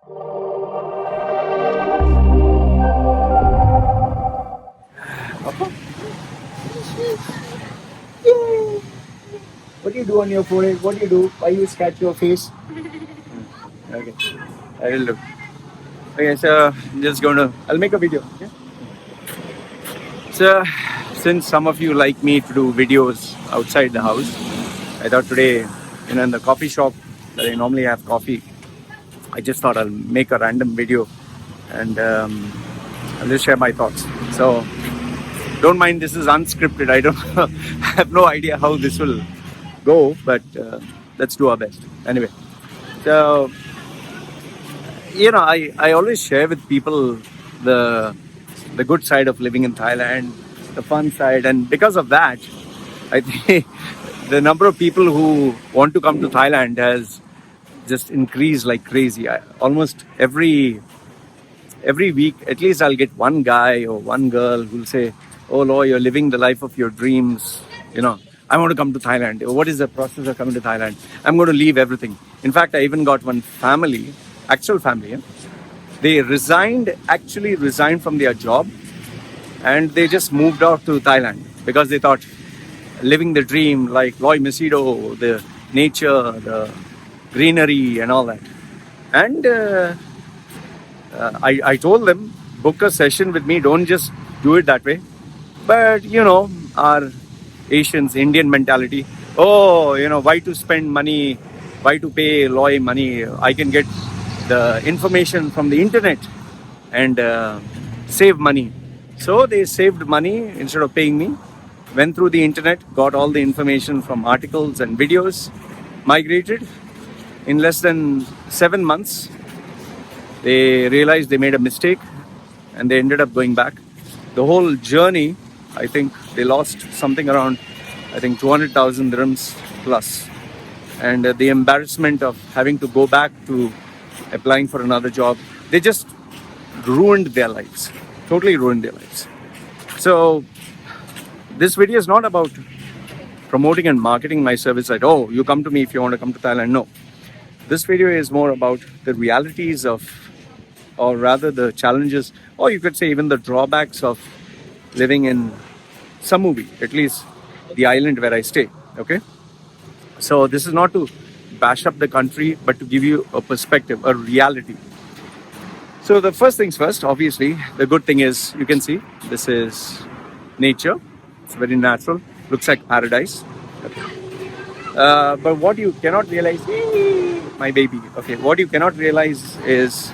What do you do on your forehead? What do you do? Why you scratch your face? Okay, I will do. Okay, so I'm just going to. I'll make a video. Okay? So, since some of you like me to do videos outside the house, I thought today, in the coffee shop that I normally have coffee, I just thought I'll make a random video and I'll just share my thoughts. So, don't mind, this is unscripted. I don't I have no idea how this will go, but let's do our best. Anyway, so I always share with people the good side of living in Thailand, the fun side, and because of that, I think the number of people who want to come to Thailand has just increased like crazy. Almost every week, at least I'll get one guy or one girl who'll say, "Oh, Loy, you're living the life of your dreams. I want to come to Thailand. What is the process of coming to Thailand? I'm going to leave everything." In fact, I even got one family, actual family. They actually resigned from their job, and they just moved out to Thailand because they thought living the dream, like Loy Machedo, the nature, the greenery, and all that. And I told them, book a session with me. Don't just do it that way. But our Asians, Indian mentality. Oh, why to spend money? Why to pay Loy money? I can get the information from the internet and save money. So they saved money instead of paying me. Went through the internet, got all the information from articles and videos, migrated. In less than 7 months, they realized they made a mistake and they ended up going back. The whole journey, I think they lost something around, 200,000 dirhams plus. And the embarrassment of having to go back to applying for another job, they just ruined their lives, totally ruined their lives. So this video is not about promoting and marketing my service like, oh, you come to me if you want to come to Thailand. No. This video is more about the realities of, or rather the challenges, or you could say even the drawbacks of living in Samui, at least the island where I stay. Okay. So this is not to bash up the country, but to give you a perspective, a reality. So the first things first, obviously, the good thing is you can see this is nature. It's very natural. Looks like paradise. Okay. But what you cannot realize, my baby. Okay. What you cannot realize is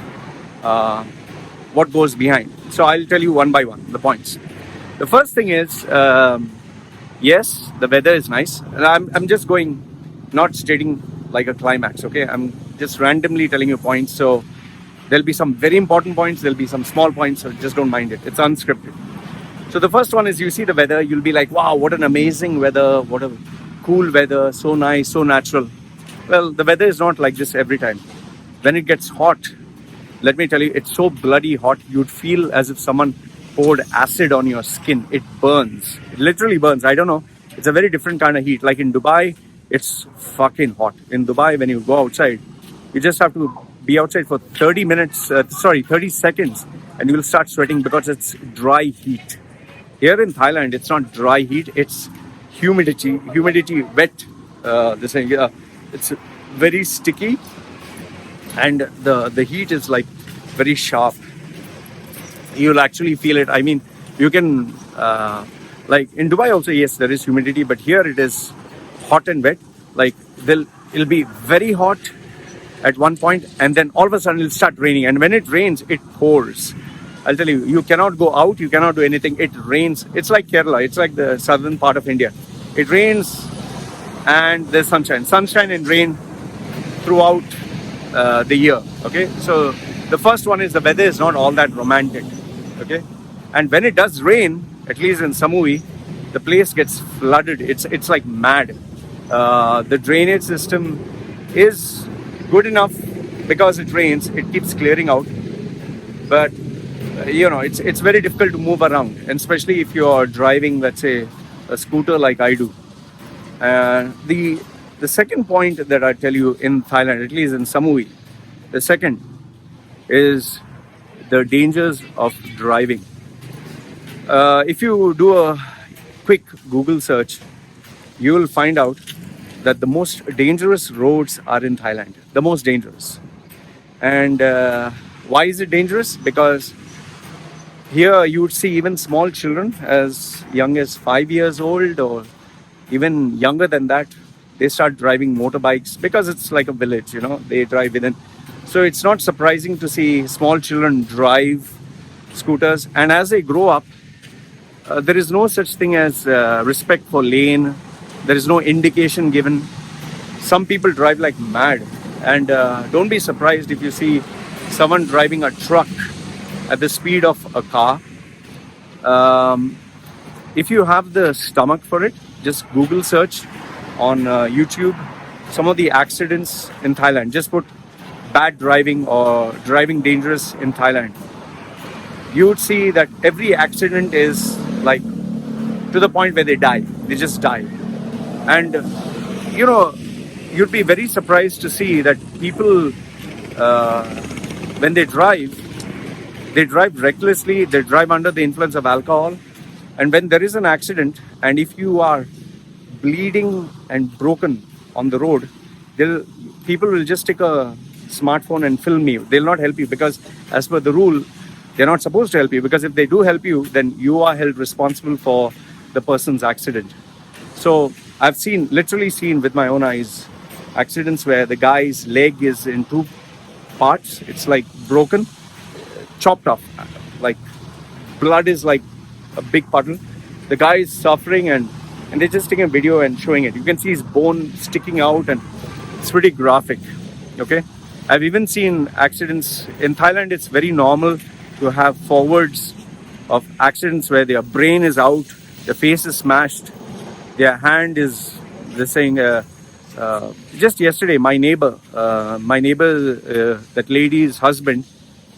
what goes behind. So I'll tell you one by one the points. The first thing is, yes, the weather is nice, and I'm just going, not stating like a climax. Okay, I'm just randomly telling you points. So there'll be some very important points. There'll be some small points. So just don't mind it. It's unscripted. So the first one is you see the weather. You'll be like, wow, what an amazing weather. What a cool weather. So nice, so natural. Well, the weather is not like this every time. When it gets hot, let me tell you, it's so bloody hot. You'd feel as if someone poured acid on your skin. It burns. It literally burns. I don't know. It's a very different kind of heat. Like in Dubai, it's fucking hot. In Dubai, when you go outside, you just have to be outside for 30 seconds, and you will start sweating because it's dry heat. Here in Thailand, it's not dry heat. It's humidity, wet. It's very sticky, and the heat is like very sharp. You'll actually feel it. I mean, you can like in Dubai also, yes, there is humidity, but here it is hot and wet. Like it'll be very hot at one point, and then all of a sudden it'll start raining. And when it rains, it pours. I'll tell you, you cannot go out, you cannot do anything. It rains. It's like Kerala. It's like the southern part of India. It rains and there's sunshine and rain throughout the year. Okay, so the first one is the weather is not all that romantic. Okay, and when it does rain, at least in Samui, the place gets flooded. It's like mad. The drainage system is good enough because it rains. It keeps clearing out, but it's very difficult to move around, and especially if you are driving, let's say, a scooter like I do. The second point that I tell you in Thailand, at least in Samui, the second is the dangers of driving. If you do a quick Google search, you will find out that the most dangerous roads are in Thailand. The most dangerous. And why is it dangerous? Because here you would see even small children as young as 5 years old or even younger than that. They start driving motorbikes because it's like a village, they drive within. So it's not surprising to see small children drive scooters. And as they grow up, there is no such thing as respect for lane. There is no indication given. Some people drive like mad. And don't be surprised if you see someone driving a truck at the speed of a car. If you have the stomach for it, just Google search on YouTube some of the accidents in Thailand. Just put bad driving or driving dangerous in Thailand. You would see that every accident is like to the point where they die. They just die. And you'd be very surprised to see that people, when they drive recklessly, they drive under the influence of alcohol. And when there is an accident, and if you are bleeding and broken on the road, people will just take a smartphone and film you. They'll not help you because as per the rule, they're not supposed to help you, because if they do help you, then you are held responsible for the person's accident. So I've literally seen with my own eyes accidents where the guy's leg is in two parts. It's like broken, chopped off, like blood is like a big puddle. The guy is suffering and they're just taking a video and showing it. You can see his bone sticking out and it's pretty graphic. Okay, I've even seen accidents in Thailand. It's very normal to have forwards of accidents where their brain is out, their face is smashed, their hand is, they're saying, just yesterday, my neighbor, that lady's husband,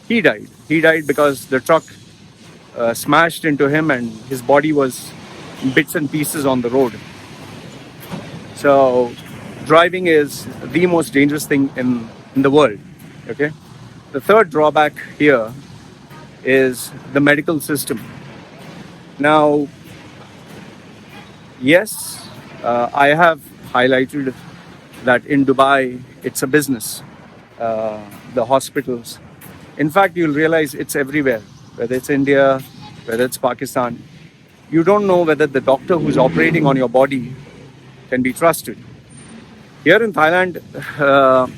he died. He died because the truck smashed into him and his body was in bits and pieces on the road. So driving is the most dangerous thing in the world. Okay. The third drawback here is the medical system. Now, yes, I have highlighted that in Dubai, it's a business, the hospitals. In fact, you'll realize it's everywhere, whether it's India, whether it's Pakistan. You don't know whether the doctor who's operating on your body can be trusted. Here in Thailand,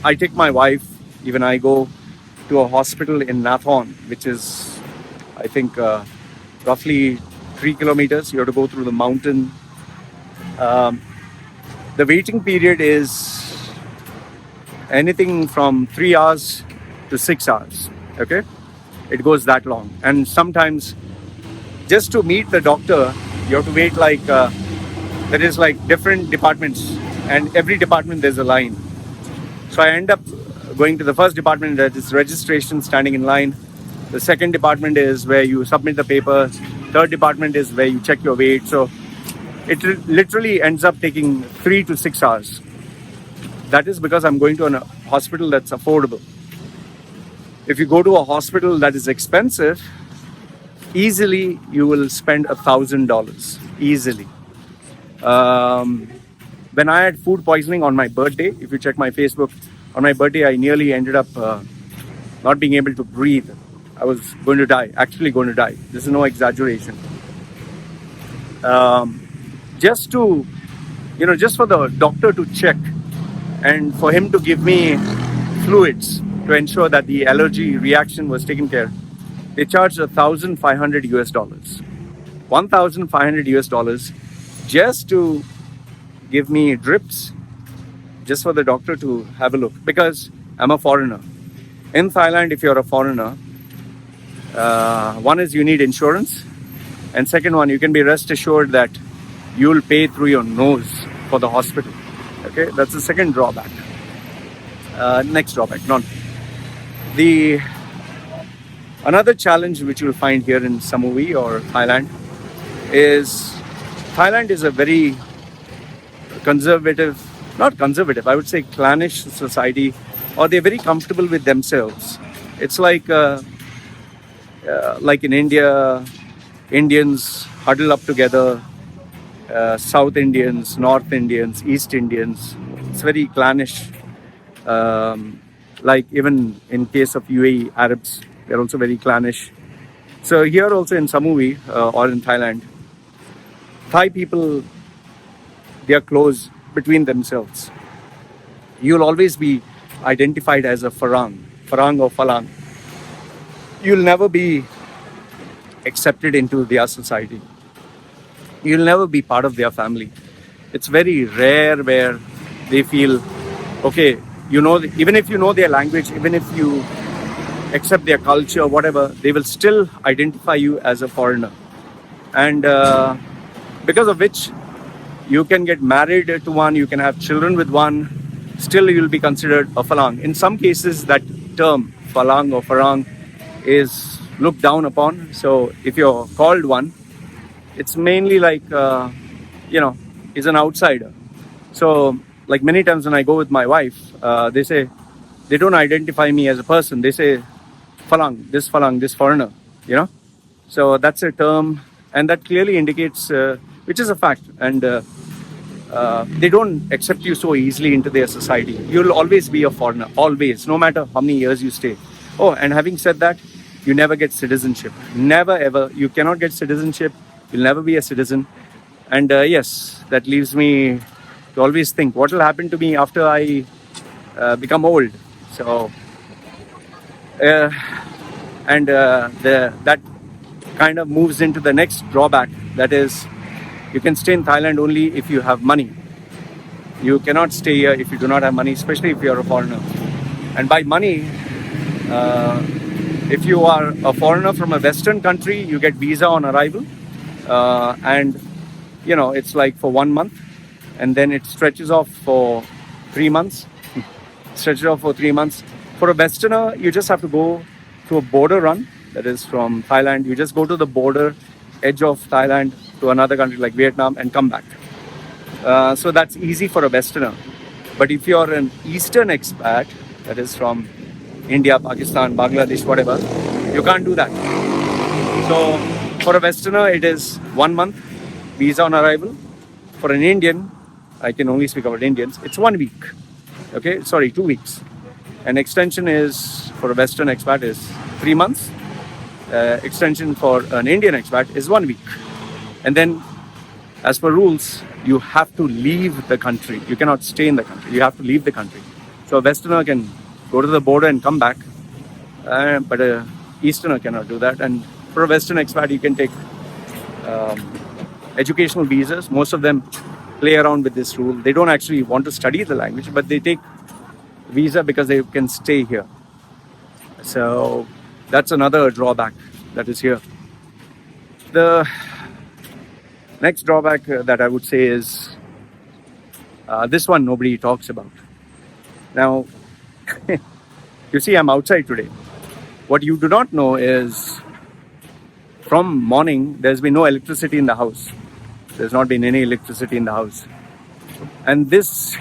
I take my wife, even I go to a hospital in Nathon, which is, I think, roughly 3 kilometers. You have to go through the mountain. The waiting period is anything from 3 hours to 6 hours. Okay, it goes that long. And sometimes just to meet the doctor, you have to wait like there is like different departments, and every department there's a line. So I end up going to the first department, that is registration, standing in line. The second department is where you submit the papers. Third department is where you check your weight. So it literally ends up taking 3 to 6 hours. That is because I'm going to a hospital that's affordable. If you go to a hospital that is expensive, easily you will spend $1,000. Easily. When I had food poisoning on my birthday, if you check my Facebook, on my birthday I nearly ended up not being able to breathe. I was going to die, actually going to die. This is no exaggeration. Just for the doctor to check and for him to give me fluids to ensure that the allergy reaction was taken care, they charged $1,500 US. $1,500 US just to give me drips, just for the doctor to have a look, because I'm a foreigner. In Thailand, if you're a foreigner, one is you need insurance, and second one, you can be rest assured that you'll pay through your nose for the hospital. Okay, that's the second drawback. Next drawback, another challenge which you'll find here in Samui or Thailand is a very not conservative, I would say clannish society, or they're very comfortable with themselves It's like in India, Indians huddle up together, South Indians, North Indians, East Indians. It's very clannish. Like even in case of UAE, Arabs, they're also very clannish. So here also in Samui or in Thailand, Thai people, they are close between themselves. You'll always be identified as a Farang or Falang. You'll never be accepted into their society. You'll never be part of their family. It's very rare where they feel, okay, even if you know their language, even if you accept their culture, whatever, they will still identify you as a foreigner. And because of which, you can get married to one, you can have children with one, still you'll be considered a Falang. In some cases, that term, Falang or Farang, is looked down upon. So if you're called one, it's mainly like, is an outsider. So like many times when I go with my wife, they say, they don't identify me as a person. They say, Falang, this foreigner, So that's a term, and that clearly indicates, which is a fact. And they don't accept you so easily into their society. You'll always be a foreigner, always, no matter how many years you stay. Oh, and having said that, you never get citizenship. Never, ever. You cannot get citizenship. You'll never be a citizen. And yes, that leaves me to always think, what will happen to me after I become old? So, that kind of moves into the next drawback. That is, you can stay in Thailand only if you have money. You cannot stay here if you do not have money, especially if you are a foreigner. And by money, if you are a foreigner from a Western country, you get visa on arrival. And, it's like for 1 month. And then it stretches off for 3 months. For a Westerner, you just have to go to a border run. That is from Thailand. You just go to the border edge of Thailand to another country like Vietnam and come back. So that's easy for a Westerner. But if you're an Eastern expat, that is from India, Pakistan, Bangladesh, whatever, you can't do that. So for a Westerner, it is 1 month visa on arrival. For an Indian, I can only speak about Indians, it's 1 week. 2 weeks. And extension is, for a Western expat, is 3 months. Extension for an Indian expat is 1 week. And then, as per rules, you have to leave the country. You cannot stay in the country. You have to leave the country. So a Westerner can go to the border and come back, but a Easterner cannot do that. And for a Western expat, you can take educational visas. Most of them play around with this rule. They don't actually want to study the language, but they take visa because they can stay here. So that's another drawback that is here. The next drawback that I would say is this one nobody talks about. Now, you see, I'm outside today. What you do not know is from morning, there's been no electricity in the house. There's not been any electricity in the house. And this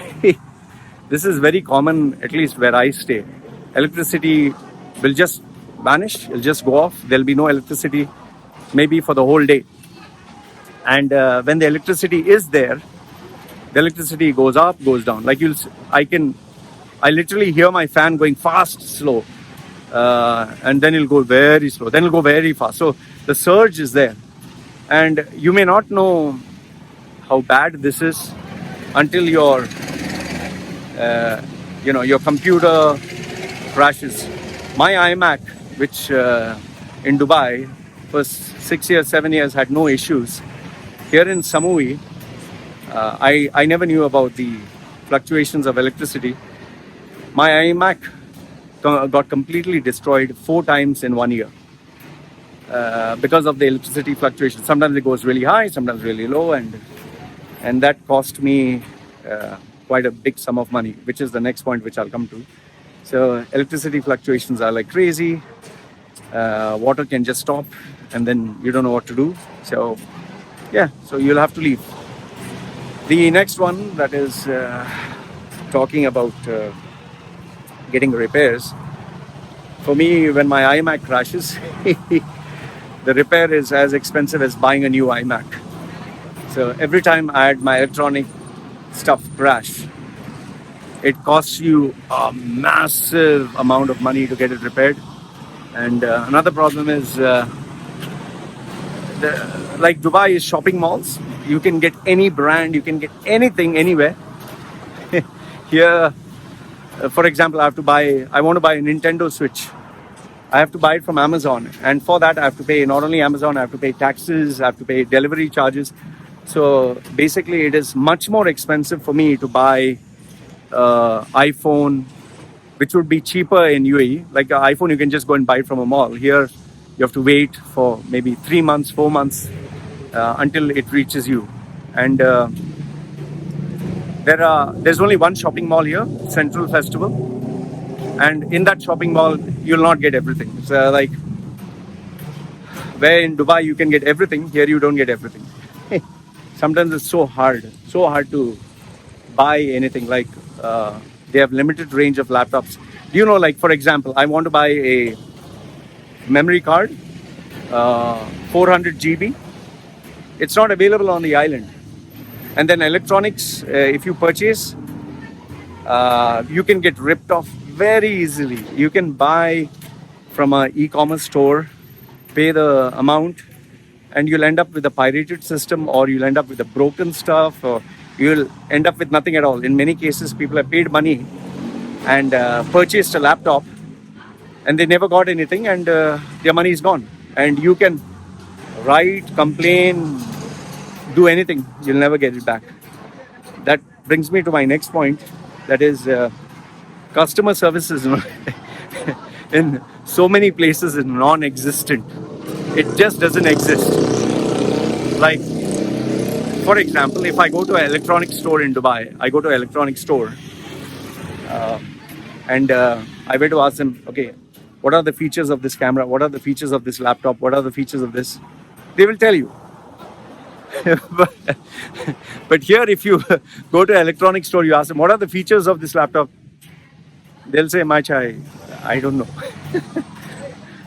is very common, at least where I stay. Electricity will just vanish. It'll just go off. There'll be no electricity maybe for the whole day. And when the electricity is there, the electricity goes up, goes down. Like I literally hear my fan going fast, slow. And then it'll go very slow. Then it'll go very fast. So the surge is there. And you may not know how bad this is until your computer crashes. My iMac, which in Dubai for 6 years, 7 years had no issues. Here in Samui, I never knew about the fluctuations of electricity. My iMac got completely destroyed 4 times in 1 year because of the electricity fluctuations. Sometimes it goes really high, sometimes really low, and that cost me quite a big sum of money, which is the next point which I'll come to. So electricity fluctuations are like crazy. Water can just stop and then you don't know what to do. So yeah, so you'll have to leave. The next one that is talking about getting repairs. For me, when my iMac crashes, the repair is as expensive as buying a new iMac. So every time I had my electronic stuff crash, it costs you a massive amount of money to get it repaired. And another problem is, like Dubai is shopping malls. You can get any brand, you can get anything anywhere. Here, for example, I want to buy a Nintendo Switch. I have to buy it from Amazon, and for that I have to pay not only Amazon, I have to pay taxes, I have to pay delivery charges. So basically, it is much more expensive for me to buy iPhone, which would be cheaper in UAE. Like an iPhone, you can just go and buy it from a mall. Here, you have to wait for maybe 3 months, 4 months until it reaches you. And there's only one shopping mall here, Central Festival. And in that shopping mall, you'll not get everything. It's like where in Dubai you can get everything, here you don't get everything. Sometimes it's so hard to buy anything. Like they have limited range of laptops. Do you know, like for example, I want to buy a memory card, 400 GB. It's not available on the island. And then electronics, if you purchase, you can get ripped off very easily. You can buy from an e-commerce store, pay the amount, and you'll end up with a pirated system, or you'll end up with a broken stuff, or you'll end up with nothing at all. In many cases, people have paid money and purchased a laptop, and they never got anything, and their money is gone. And you can write, complain, do anything, you'll never get it back. That brings me to my next point, that is customer services in so many places is non-existent. It just doesn't exist. Like, for example, if I go to an electronic store in Dubai, I go to an electronic store and I were to ask them, okay, what are the features of this camera? What are the features of this laptop? What are the features of this? They will tell you. But here, if you go to an electronic store, you ask them, what are the features of this laptop? They'll say, Machai, I don't know.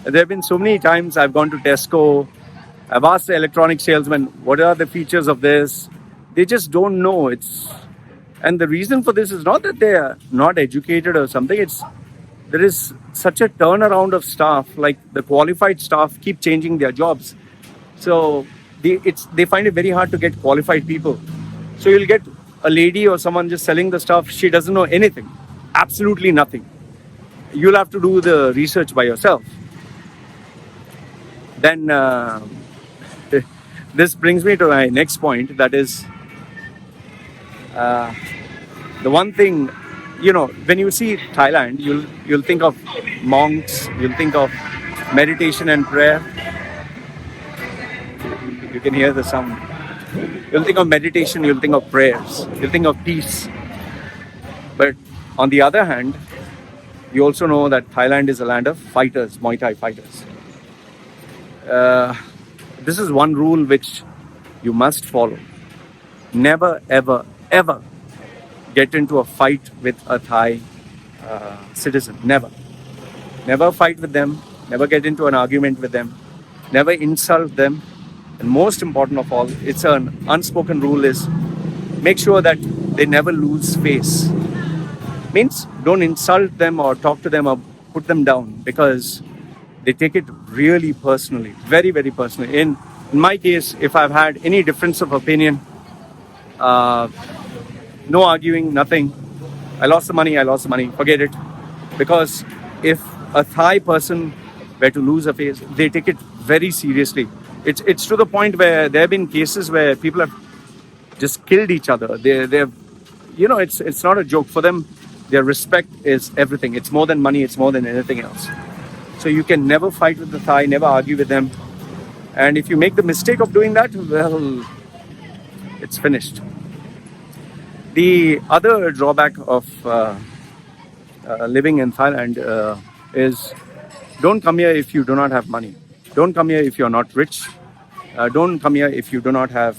There have been so many times I've gone to Tesco, I've asked the electronic salesman, what are the features of this? They just don't know. And the reason for this is not that they are not educated or something. There is such a turnaround of staff, like the qualified staff keep changing their jobs. So they find it very hard to get qualified people. So you'll get a lady or someone just selling the stuff. She doesn't know anything, absolutely nothing. You'll have to do the research by yourself. Then this brings me to my next point. That is the one thing, when you see Thailand, you'll think of monks, you'll think of meditation and prayer. You can hear the sound. You'll think of meditation, you'll think of prayers, you'll think of peace. But on the other hand, you also know that Thailand is a land of fighters, Muay Thai fighters. This is one rule which you must follow. Never, ever, ever get into a fight with a Thai citizen. Never. Never fight with them. Never get into an argument with them. Never insult them. And most important of all, it's an unspoken rule, is make sure that they never lose face. Means don't insult them or talk to them or put them down, because they take it really personally, very, very personally. In my case, if I've had any difference of opinion, no arguing, nothing. I lost the money, forget it. Because if a Thai person were to lose a face, they take it very seriously. It's to the point where there have been cases where people have just killed each other. They've, it's not a joke for them. Their respect is everything. It's more than money. It's more than anything else. So you can never fight with the Thai, never argue with them. And if you make the mistake of doing that, well, it's finished. The other drawback of living in Thailand is don't come here if you do not have money. Don't come here if you're not rich. Don't come here if you do not have,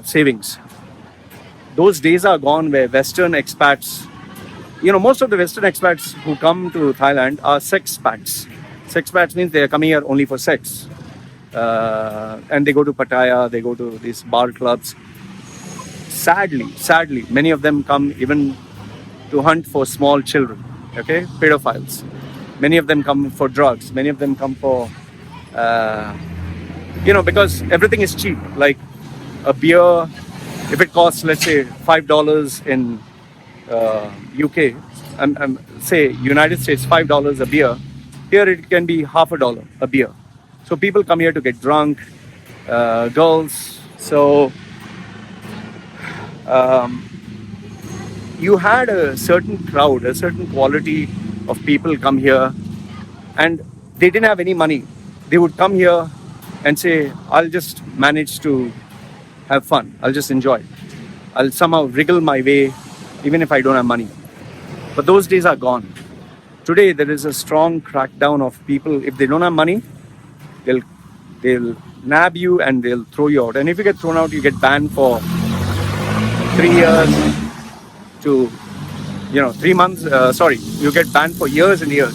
savings. Those days are gone where Western expats most of the Western expats who come to Thailand are sexpats. Sexpats means they are coming here only for sex. And they go to Pattaya, they go to these bar clubs. Sadly, many of them come even to hunt for small children, okay, pedophiles. Many of them come for drugs. Many of them come for, because everything is cheap. Like a beer, if it costs, let's say, $5 in UK, say United States, $5 a beer, here it can be half a dollar a beer. So people come here to get drunk, girls. So you had a certain crowd, a certain quality of people come here, and they didn't have any money. They would come here and say, I'll just manage to have fun. I'll just enjoy. I'll somehow wriggle my way, even if I don't have money. But those days are gone. Today, there is a strong crackdown of people. If they don't have money, they'll nab you and they'll throw you out. And if you get thrown out, you get banned for 3 years to 3 months. You get banned for years and years.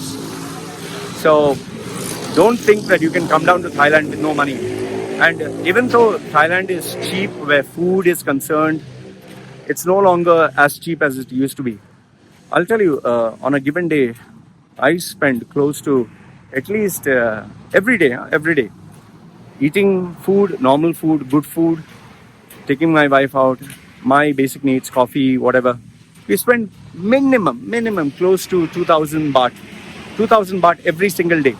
So don't think that you can come down to Thailand with no money. And even though Thailand is cheap where food is concerned, it's no longer as cheap as it used to be. I'll tell you, on a given day, I spend close to at least every day, eating food, normal food, good food, taking my wife out, my basic needs, coffee, whatever. We spend minimum close to 2,000 baht. 2,000 baht every single day.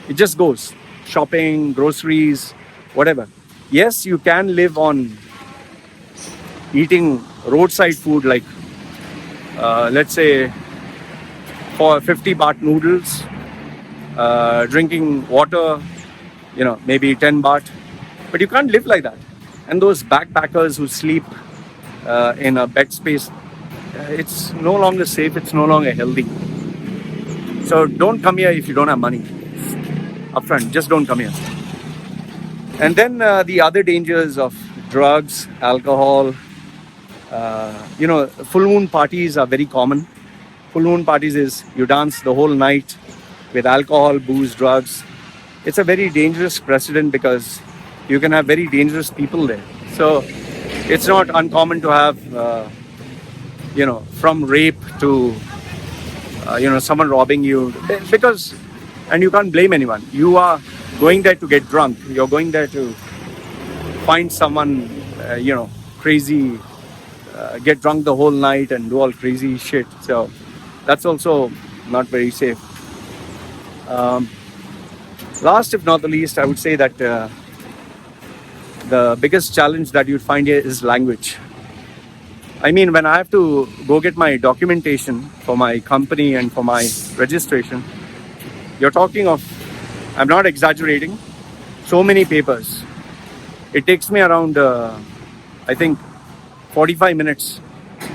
It just goes. Shopping, groceries, whatever. Yes, you can live on eating roadside food like, let's say, for 50 baht noodles, drinking water, maybe 10 baht. But you can't live like that. And those backpackers who sleep in a bed space, it's no longer safe, it's no longer healthy. So don't come here if you don't have money. Upfront, just don't come here. And then the other dangers of drugs, alcohol, full moon parties are very common. Full moon parties is you dance the whole night with alcohol, booze, drugs. It's a very dangerous precedent because you can have very dangerous people there. So it's not uncommon to have, from rape to, someone robbing you. And you can't blame anyone. You are going there to get drunk. You're going there to find someone, crazy, get drunk the whole night and do all crazy shit. So that's also not very safe. Last, if not the least, I would say that the biggest challenge that you'd find here is language. I mean, when I have to go get my documentation for my company and for my registration, you're talking of, I'm not exaggerating, so many papers. It takes me around, 45 minutes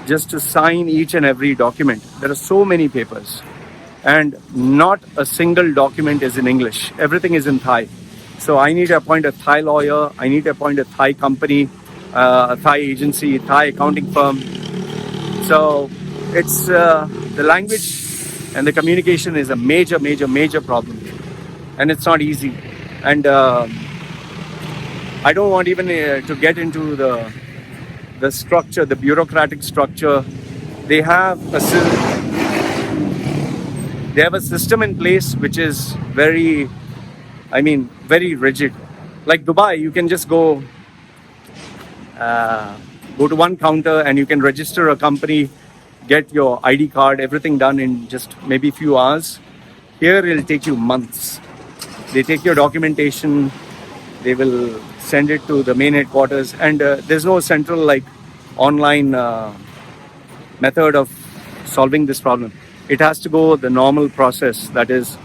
just to sign each and every document. There are so many papers. And not a single document is in English. Everything is in Thai. So I need to appoint a Thai lawyer. I need to appoint a Thai company, a Thai agency, Thai accounting firm. So it's the language and the communication is a major problem. And it's not easy. And I don't want even to get into the structure, the bureaucratic structure. They have a system in place which is very rigid. Like Dubai, you can just go to one counter and you can register a company, get your ID card, everything done in just maybe a few hours. Here it'll take you months. They take your documentation, they will send it to the main headquarters, and there's no central online method of solving this problem. It has to go the normal process, that is,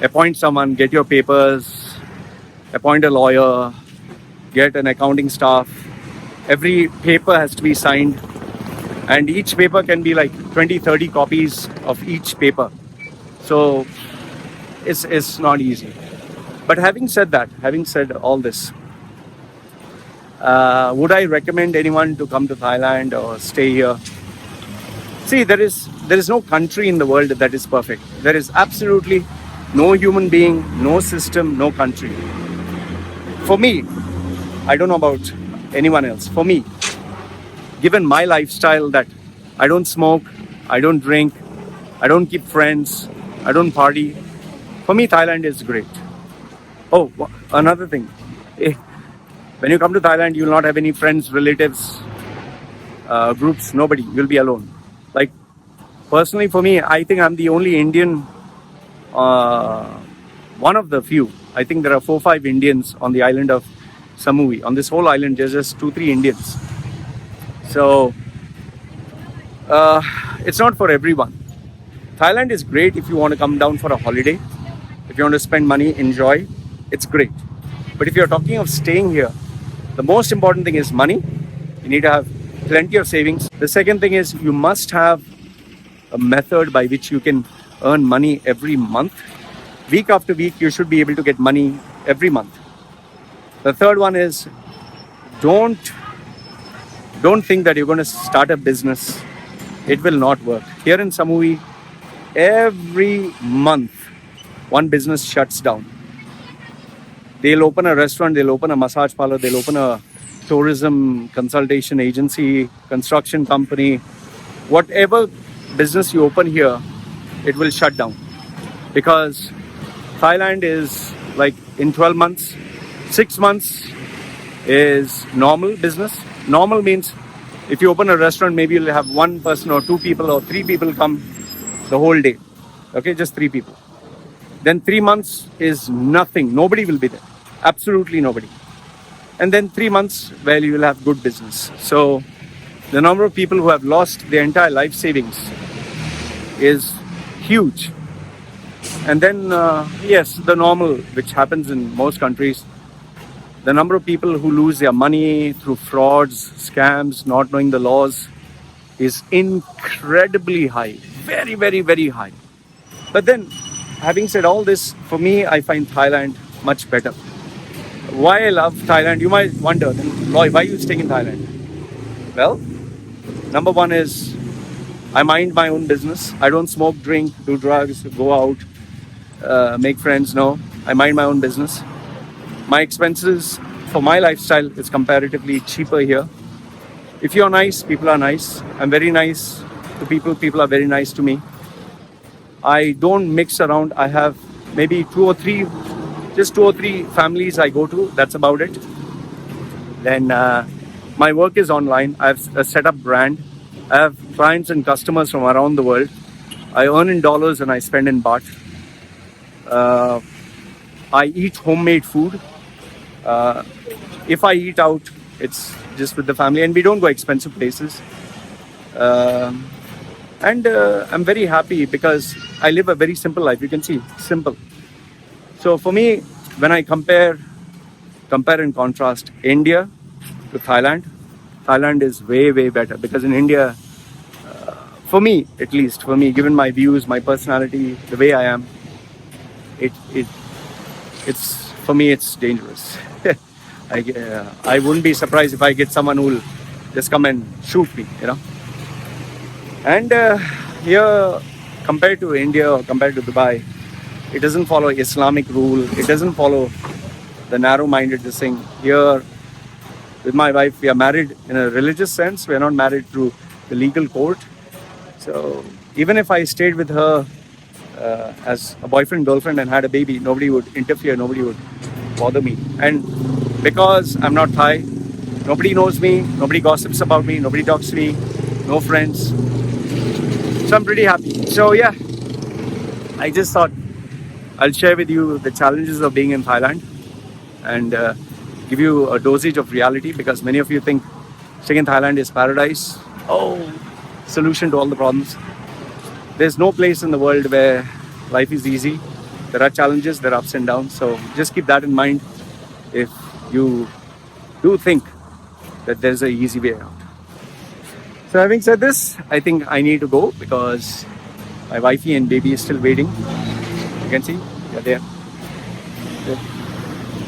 appoint someone, get your papers, appoint a lawyer, get an accounting staff. Every paper has to be signed, and each paper can be 20-30 copies of each paper. So it's not easy. But having said all this, would I recommend anyone to come to Thailand or stay here? See, there is no country in the world that is perfect. There is absolutely no human being, no system, no country. For me, I don't know about anyone else. For me, given my lifestyle that I don't smoke, I don't drink, I don't keep friends, I don't party, for me, Thailand is great. Oh, another thing. Eh, When you come to Thailand, you will not have any friends, relatives, groups, nobody. You'll be alone. Like, personally, for me, I think I'm the only Indian, uh, one of the few. I think there are 4 or 5 Indians on the island of Samui. On this whole island, there's just 2 or 3 Indians. So, uh, it's not for everyone. Thailand is great if you want to come down for a holiday. If you want to spend money, enjoy, it's great. But if you're talking of staying here, the most important thing is money. You need to have plenty of savings. The second thing is you must have a method by which you can earn money every month. Week after week, you should be able to get money every month. The third one is don't think that you're going to start a business. It will not work. Here in Samui, every month, one business shuts down. They'll open a restaurant, they'll open a massage parlor, they'll open a tourism consultation agency, construction company. Whatever business you open here, it will shut down. Because Thailand is like in 12 months, 6 months is normal business. Normal means if you open a restaurant, maybe you'll have 1 person or 2 people or 3 people come the whole day. Okay, just 3 people. Then 3 months is nothing. Nobody will be there. Absolutely nobody. And then 3 months, well, you will have good business. So the number of people who have lost their entire life savings is huge. And then, yes, the normal, which happens in most countries, the number of people who lose their money through frauds, scams, not knowing the laws is incredibly high. Very, very, very high. But then, having said all this, for me, I find Thailand much better. Why I love Thailand, you might wonder, Loy, why are you staying in Thailand? Well, number one is I mind my own business. I don't smoke, drink, do drugs, go out, make friends. No, I mind my own business. My expenses for my lifestyle is comparatively cheaper here. If you're nice, people are nice. I'm very nice to people. People are very nice to me. I don't mix around. I have maybe 2 or 3 families I go to. That's about it. Then my work is online. I have a set up brand. I have clients and customers from around the world. I earn in dollars and I spend in baht. I eat homemade food. If I eat out, it's just with the family, and we don't go expensive places. And I'm very happy because I live a very simple life. You can see, simple. So for me, when I compare and contrast India to Thailand, Thailand is way, way better. Because in India, for me, at least, for me, given my views, my personality, the way I am, it's for me, it's dangerous. I wouldn't be surprised if I get someone who will just come and shoot me, you know. And here, compared to India or compared to Dubai, it doesn't follow Islamic rule. It doesn't follow the narrow-minded thing. Here, with my wife, we are married in a religious sense. We are not married through the legal court. So even if I stayed with her as a boyfriend, girlfriend and had a baby, nobody would interfere. Nobody would bother me. And because I'm not Thai, nobody knows me. Nobody gossips about me. Nobody talks to me. No friends. So I'm pretty happy. So yeah, I just thought I'll share with you the challenges of being in Thailand and give you a dosage of reality, because many of you think staying in Thailand is paradise. Oh, solution to all the problems. There's no place in the world where life is easy. There are challenges, there are ups and downs. So just keep that in mind if you do think that there's an easy way out. So having said this, I think I need to go because my wifey and baby is still waiting. You can see, they're there.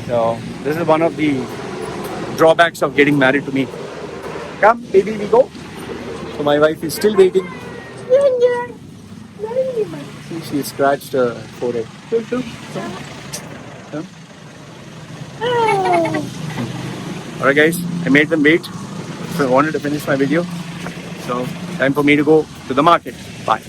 So this is one of the drawbacks of getting married to me. Come, baby, we go. So my wife is still waiting. See, she scratched her forehead. Yeah. Alright guys, I made them wait. So I wanted to finish my video. So time for me to go to the market. Bye.